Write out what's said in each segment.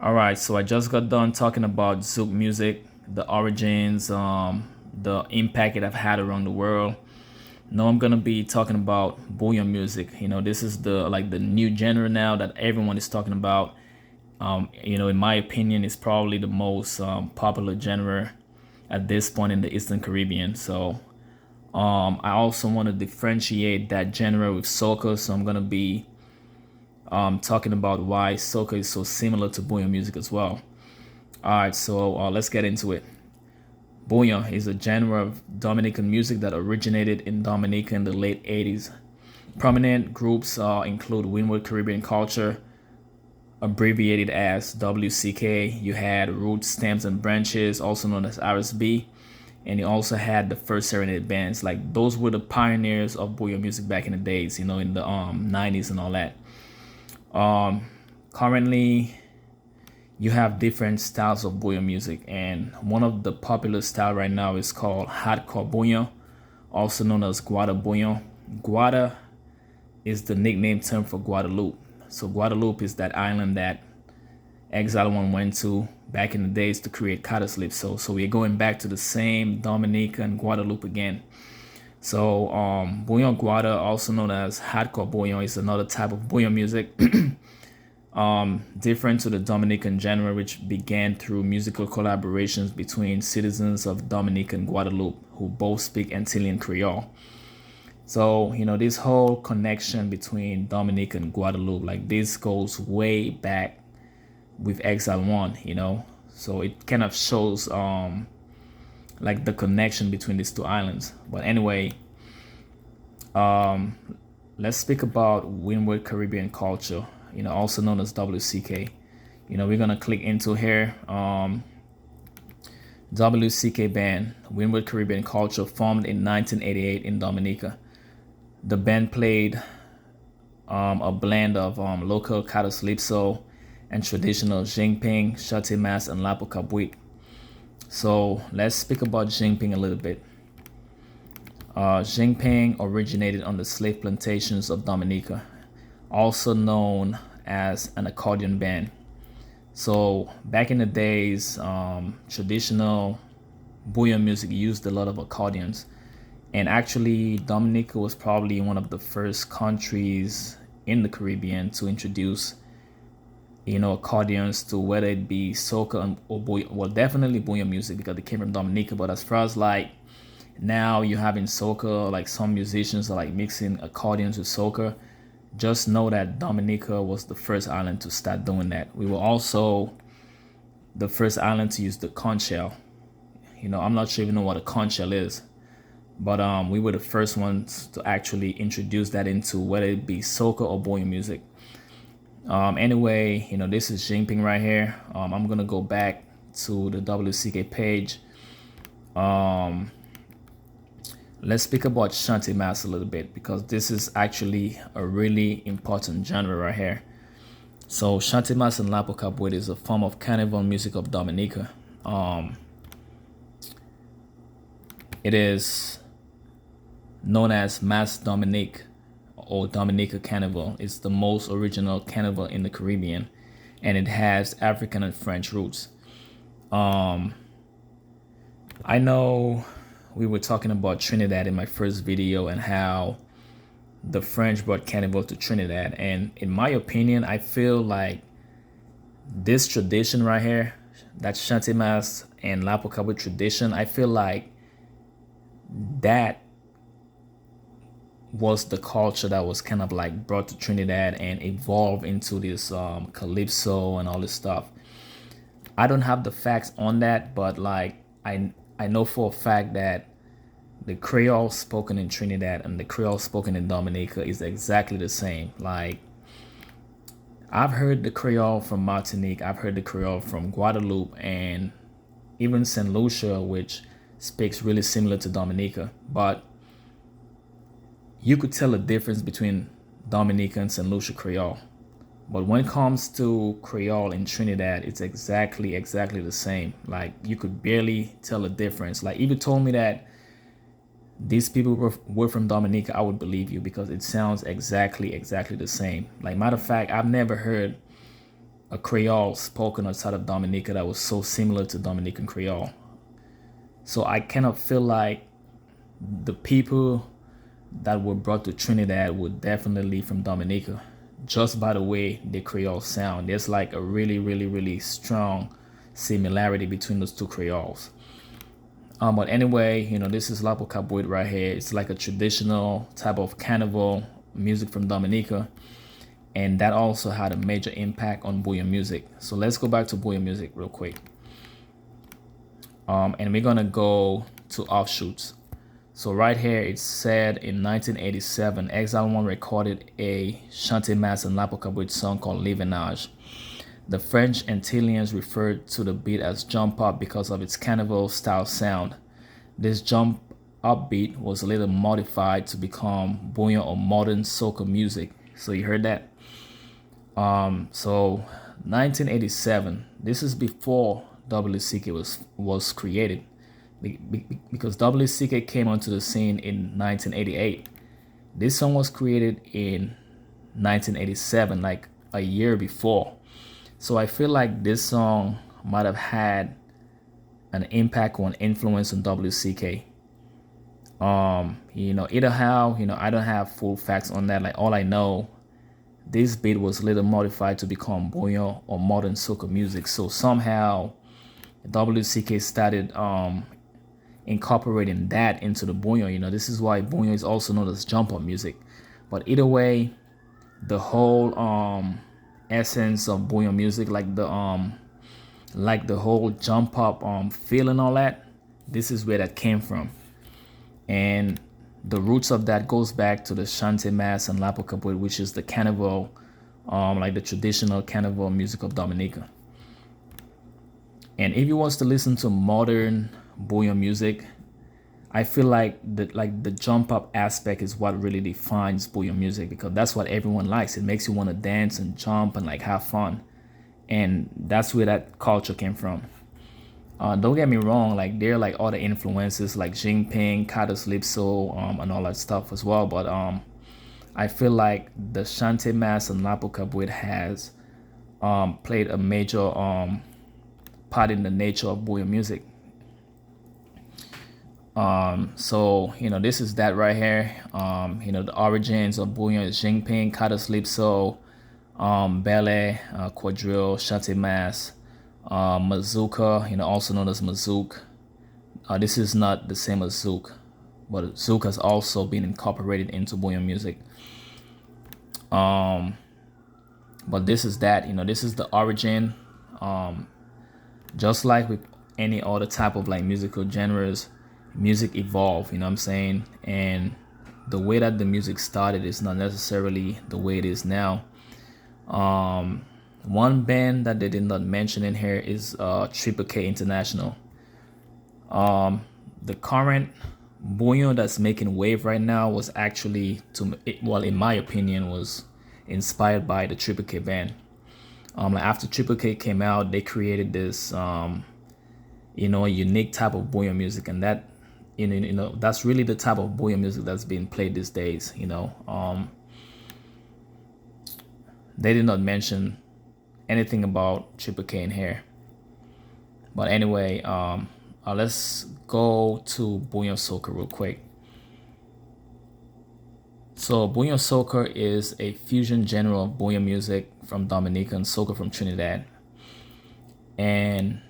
All right, so I just got done talking about Zouk music, the origins, the impact it have had around the world. Now I'm gonna be talking about Bouyon music. This is the new genre now that everyone is talking about. In my opinion, it's probably the most popular genre at this point in the Eastern Caribbean. So I also want to differentiate that genre with soca. So I'm gonna be talking about why soca is so similar to Bouyon music as well. All right, so let's get into it. Bouyon is a genre of Dominican music that originated in Dominica in the late 80s. Prominent groups include Windward Caribbean Culture, abbreviated as WCK. You had Roots, Stems, and Branches, also known as RSB. And you also had the first serenade bands. Like, those were the pioneers of Bouyon music back in the days, in the 90s and all that. Currently, you have different styles of bouyon music, and one of the popular style right now is called hardcore bouyon, also known as guada bouyon. Guada is the nickname term for Guadeloupe. So Guadeloupe is that island that Exile One went to back in the days to create Cata Sleep. So we're going back to the same Dominica and Guadeloupe again. So bouyon guada, also known as hardcore bouyon, is another type of bouyon music. Different to the Dominican genre, which began through musical collaborations between citizens of Dominica and Guadeloupe who both speak Antillean Creole. So, this whole connection between Dominica and Guadeloupe, like, this goes way back with Exile One. So it kind of shows like the connection between these two islands. But anyway, let's speak about Windward Caribbean Culture, also known as WCK. We're gonna click into here. WCK band, Windward Caribbean Culture, formed in 1988 in Dominica. The band played a blend of local Calypso and traditional Jingping, Shate Mas, and Lapo Cabuik. So let's speak about Jingping a little bit. Jingping originated on the slave plantations of Dominica, also known as an accordion band. So back in the days, traditional bouyon music used a lot of accordions. And actually, Dominica was probably one of the first countries in the Caribbean to introduce, accordions to, whether it be soca or bouyon. Well, definitely bouyon music because it came from Dominica. But as far as like now you're having soca, like some musicians are like mixing accordions with soca. Just know that Dominica was the first island to start doing that. We were also the first island to use the conch shell. I'm not sure if you know what a conch shell is, but we were the first ones to actually introduce that into, whether it be soca or bouyon music. Anyway, this is Jingping right here. I'm gonna go back to the WCK page. Let's speak about Shanty Mass a little bit, because this is actually a really important genre right here. So Shanty Mass and Lapo Cabuet is a form of carnival music of Dominica. It is known as Mass Dominique or Dominica Carnival. It's the most original carnival in the Caribbean, and it has African and French roots. I know we were talking about Trinidad in my first video and how the French brought carnival to Trinidad. And in my opinion, I feel like this tradition right here, that Shanty Mass and Lapo Cabo tradition, I feel like that was the culture that was kind of like brought to Trinidad and evolved into this calypso and all this stuff. I don't have the facts on that, but like I know for a fact that the Creole spoken in Trinidad and the Creole spoken in Dominica is exactly the same. Like, I've heard the Creole from Martinique, I've heard the Creole from Guadeloupe, and even St. Lucia, which speaks really similar to Dominica. But you could tell a difference between Dominica and St. Lucia Creole. But when it comes to Creole in Trinidad, it's exactly the same. Like, you could barely tell a difference. Like, if you told me that these people were from Dominica, I would believe you, because it sounds exactly the same. Like, matter of fact, I've never heard a Creole spoken outside of Dominica that was so similar to Dominican Creole. So I kind of feel like the people that were brought to Trinidad were definitely from Dominica, just by the way the Creole sound. There's like a really, really, really strong similarity between those two Creoles. But anyway, this is Lapo Cabuit right here. It's like a traditional type of carnival music from Dominica, and that also had a major impact on Bouyon music. So let's go back to Bouyon music real quick. And we're gonna go to offshoots. So right here, it said in 1987, Exile One recorded a Chante Mas and Lapo Cabuit song called Livenage. The French Antillians referred to the beat as jump up because of its carnival style sound. This jump up beat was later modified to become Bouyon or modern soca music. So you heard that? So 1987, this is before WCK was created, because WCK came onto the scene in 1988. This song was created in 1987, like a year before. So I feel like this song might have had an impact or an influence on WCK. Either how, I don't have full facts on that. Like, all I know, this beat was later modified to become Bouyon or modern soca music. So somehow WCK started incorporating that into the Bouyon. This is why Bouyon is also known as jump up music. But either way, the whole essence of Bouyon music, like the whole jump up feel and all that, this is where that came from. And the roots of that goes back to the Chante Mas and Lapo Cabuit, which is the carnival, like the traditional carnival music of Dominica. And if you was to listen to modern Bouyon music, I feel like the jump up aspect is what really defines Bouyon music, because that's what everyone likes. It makes you want to dance and jump and like have fun, and that's where that culture came from. Don't get me wrong, like there are like other influences like Jinping, Kados Lipso, and all that stuff as well. But I feel like the Chante Mas and Lapo Cabuit has played a major part in the nature of Bouyon music. So this is that right here. The origins of Bouyon is Jinping, Kados Lipso, Bele, Quadrille, Chante Mas, Mazooka, also known as Mazouk. This is not the same as Zouk, but Zouk has also been incorporated into Bouyon music. But this is that, this is the origin. Just like with any other type of like musical genres, music evolved, what I'm saying? And the way that the music started is not necessarily the way it is now. One band that they did not mention in here is Triple K International. The current Bouyon that's making wave right now was actually, in my opinion, was inspired by the Triple K band. After Triple K came out, they created this, a unique type of Bouyon music, and that, that's really the type of Bouyon music that's being played these days. They did not mention anything about Triple K in here. But anyway, let's go to Bouyon Soca real quick. So Bouyon Soca is a fusion genre of Bouyon music from Dominica and soca from Trinidad. And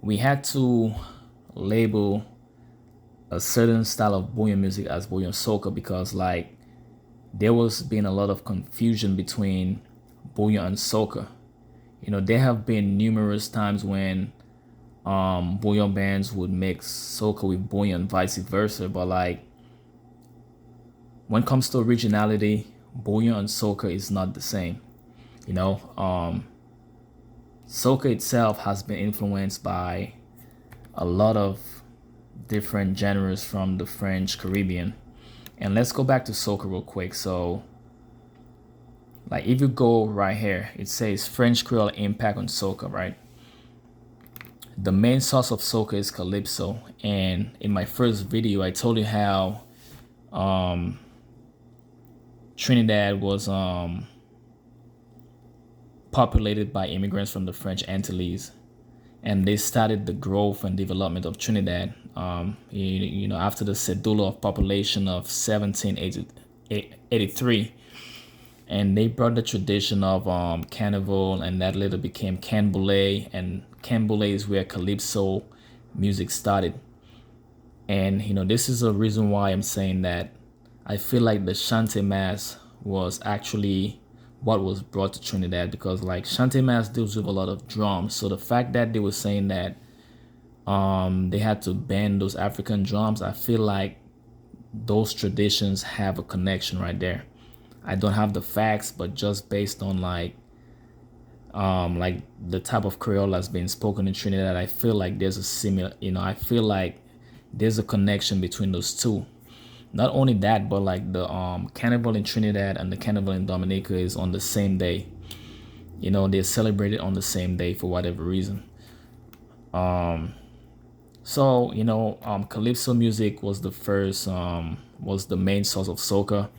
we had to label a certain style of Bouyon music as Bouyon Soca because like there was been a lot of confusion between Bouyon and soca. There have been numerous times when Bouyon bands would mix soca with Bouyon, vice versa. But like when it comes to originality, Bouyon and soca is not the same. Soca itself has been influenced by a lot of different genres from the French Caribbean. And let's go back to soca real quick. So like if you go right here, it says French Creole impact on soca, right? The main source of soca is calypso, and in my first video I told you how Trinidad was part populated by immigrants from the French Antilles, and they started the growth and development of Trinidad. After the cedula of population of 1783, and they brought the tradition of carnival, and that later became canboulay, and canboulay is where calypso music started. And this is a reason why I'm saying that I feel like the Shanty Mass was actually what was brought to Trinidad, because like Shanty Mass deals with a lot of drums. So the fact that they were saying that they had to ban those African drums, I feel like those traditions have a connection right there. I don't have the facts, but just based on like the type of Creole that's being spoken in Trinidad, I feel like there's a similar, I feel like there's a connection between those two. Not only that, but like the carnival in Trinidad and the carnival in Dominica is on the same day. They're celebrated on the same day for whatever reason. So calypso music was the first, was the main source of soca.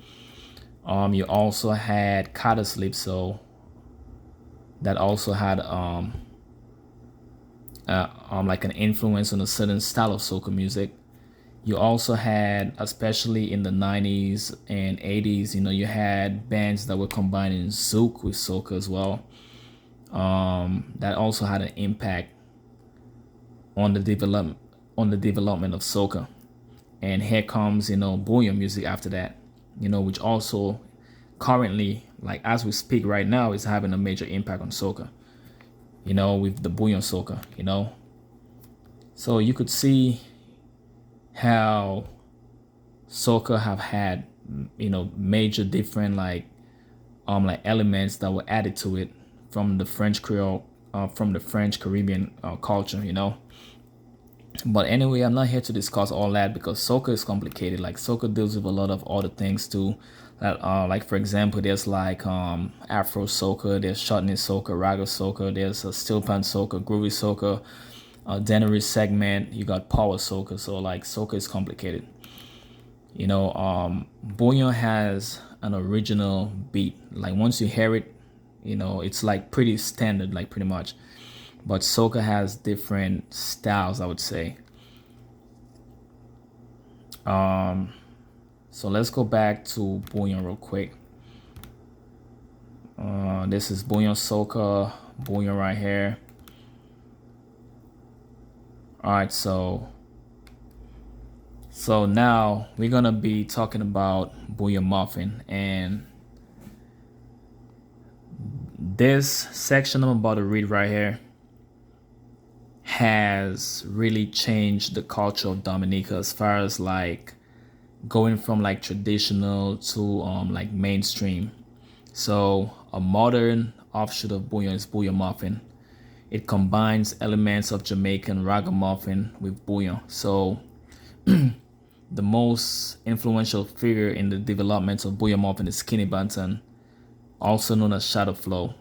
You also had calypso that also had like an influence on a certain style of soca music. You also had, especially in the 90s and 80s, you had bands that were combining zouk with soca as well. That also had an impact on the development of soca. And here comes bouyon music after that, which also currently, like as we speak right now, is having a major impact on soca. With the bouyon soca. So you could see how soca have had major different like elements that were added to it from the French Creole, from the French Caribbean culture. But anyway, I'm not here to discuss all that because soca is complicated. Like soca deals with a lot of other things too. Like for example, there's like Afro soca, there's shortness soca, raga soca, there's a steel pan soca, groovy soca, Dennery segment. You got power soca. So like soca is complicated. Bouyon has an original beat. Like once you hear it, it's like pretty standard, like pretty much. But soca has different styles, I would say. So let's go back to Bouyon real quick. This is Bouyon soca, Bouyon right here. All right, so now we're gonna be talking about Bouyon muffin, and this section I'm about to read right here has really changed the culture of Dominica as far as like going from like traditional to like mainstream. So a modern offshoot of bouillon is bouillon muffin. It combines elements of Jamaican ragamuffin with bouillon. So the most influential figure in the development of bouillon muffin is Skinny Banton, also known as Shadow Flow,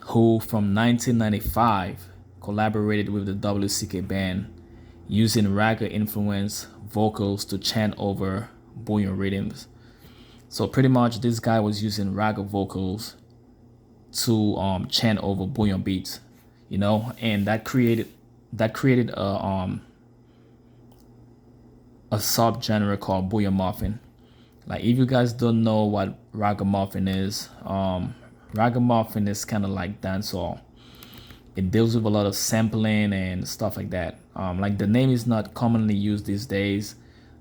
who from 1995 collaborated with the WCK band using raga influenced vocals to chant over bouillon rhythms. So pretty much this guy was using raga vocals to chant over bouillon beats, and that created a subgenre called bouillon muffin. Like if you guys don't know what ragamuffin is, ragamuffin is kind of like dancehall. It deals with a lot of sampling and stuff like that. Like the name is not commonly used these days.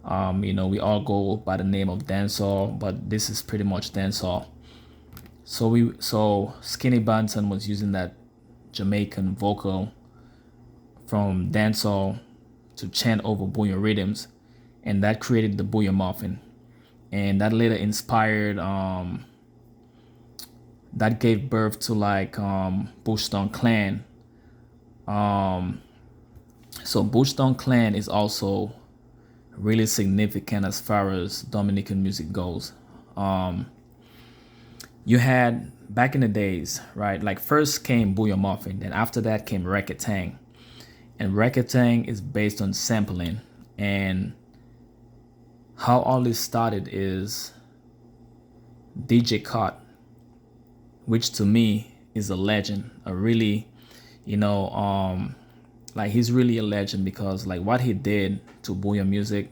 We all go by the name of dancehall, but this is pretty much dancehall. So Skinny Banton was using that Jamaican vocal from dancehall to chant over bouillon rhythms, and that created the bouillon muffin, and that later inspired that gave birth to like Bushton Clan. So Bushton Clan is also really significant as far as Dominican music goes. You had back in the days, right? Like first came bouillon muffin, then after that came Reketang. And Reketang is based on sampling. And how all this started is DJ Cott which to me is a legend, a really, you know, like he's really a legend because like what he did to Bouyon music,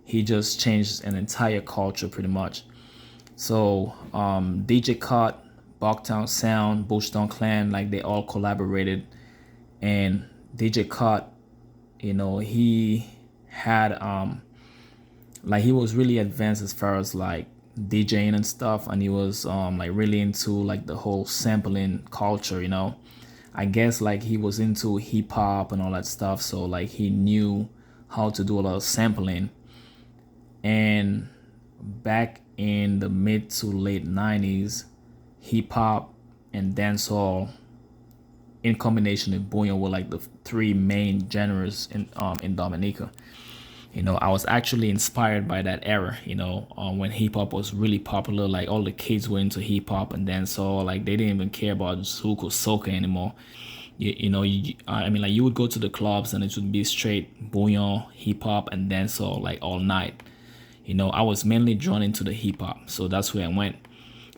he just changed an entire culture pretty much. So DJ Cut, Bogtown Sound, Bushtown Clan, like they all collaborated, and DJ Cut, he had like he was really advanced as far as like DJing and stuff, and he was like really into like the whole sampling culture. I guess like he was into hip hop and all that stuff, so like he knew how to do a lot of sampling. And back in the mid to late 90s, hip hop and dancehall in combination with Bouyon were like the three main genres in Dominica. I was actually inspired by that era, when hip hop was really popular. Like all the kids were into hip hop and dancehall. Like they didn't even care about Zouk or Soca anymore. I mean, like you would go to the clubs and it would be straight Bouyon, hip hop, and dancehall like all night. I was mainly drawn into the hip hop, so that's where I went.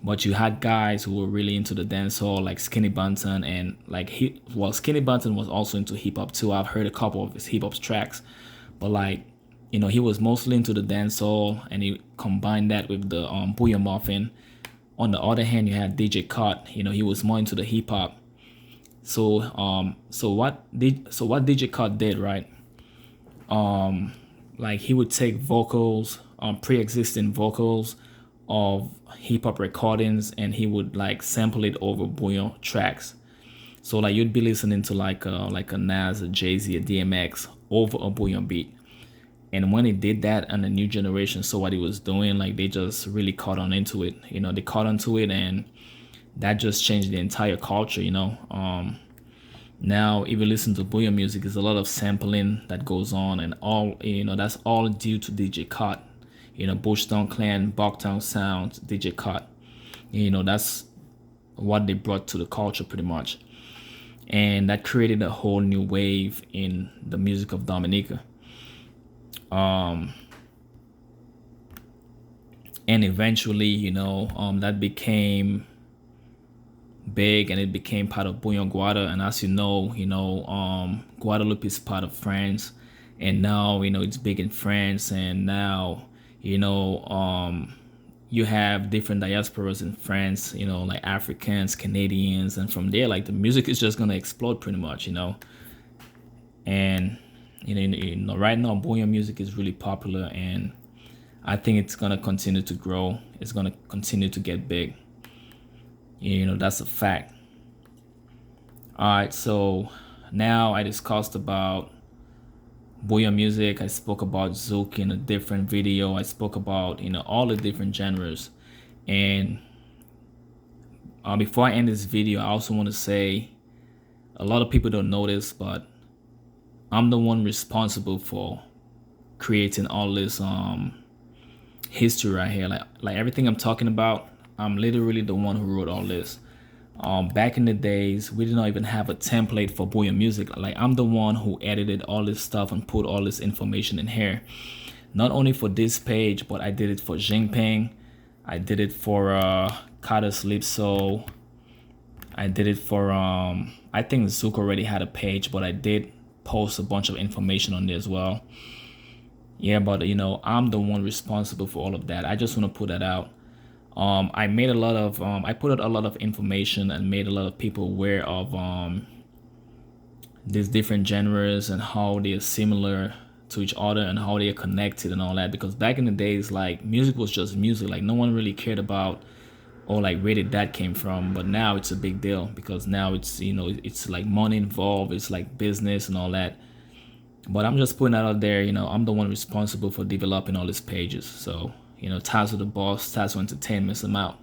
But you had guys who were really into the dancehall, like Skinny Banton, and like Skinny Banton was also into hip hop too. I've heard a couple of his hip hop tracks, but like, he was mostly into the dancehall, and he combined that with the Bouyon Muffin. On the other hand, you had DJ Cut. He was more into the hip hop. So what DJ Cut did, right? Like he would take vocals, pre-existing vocals of hip hop recordings, and he would like sample it over Bouyon tracks. So like you'd be listening to like a Nas, a Jay-Z, a DMX over a Bouyon beat. And when he did that, and the new generation saw what he was doing, like they just really caught on into it. They caught onto it, and that just changed the entire culture. Now, if you listen to Bouyon music, there's a lot of sampling that goes on, and all that's all due to DJ Cut. Bushtown Clan, Bogtown Sound, DJ Cut. That's what they brought to the culture pretty much, and that created a whole new wave in the music of Dominica. And eventually, that became big, and it became part of Bouyon Guada. And as Guadeloupe is part of France, and now it's big in France, and now you have different diasporas in France, like Africans, Canadians, and from there, like the music is just gonna explode pretty much. And right now Bouyon music is really popular, and I think it's gonna continue to grow. It's gonna continue to get big. That's a fact. All right, so now I discussed about Bouyon music. I spoke about Zouk in a different video. I spoke about all the different genres. And before I end this video, I also want to say, a lot of people don't know this, but I'm the one responsible for creating all this history right here. Like everything I'm talking about, I'm literally the one who wrote all this. Back in the days, we did not even have a template for Bouyon music. Like I'm the one who edited all this stuff and put all this information in here. Not only for this page, but I did it for Jingping. I did it for Kata Sleep So. I did it for I think Zouk already had a page, but I did post a bunch of information on there as well. Yeah, but I'm the one responsible for all of that. I just want to put that out. I made a lot of I put out a lot of information and made a lot of people aware of these different genres and how they are similar to each other and how they are connected and all that. Because back in the days, like music was just music. Like no one really cared about, or like where did that came from. But now it's a big deal, because now it's it's like money involved. It's like business and all that. But I'm just putting that out there. I'm the one responsible for developing all these pages. So Tazo the boss, Tazo Entertainment, I'm out.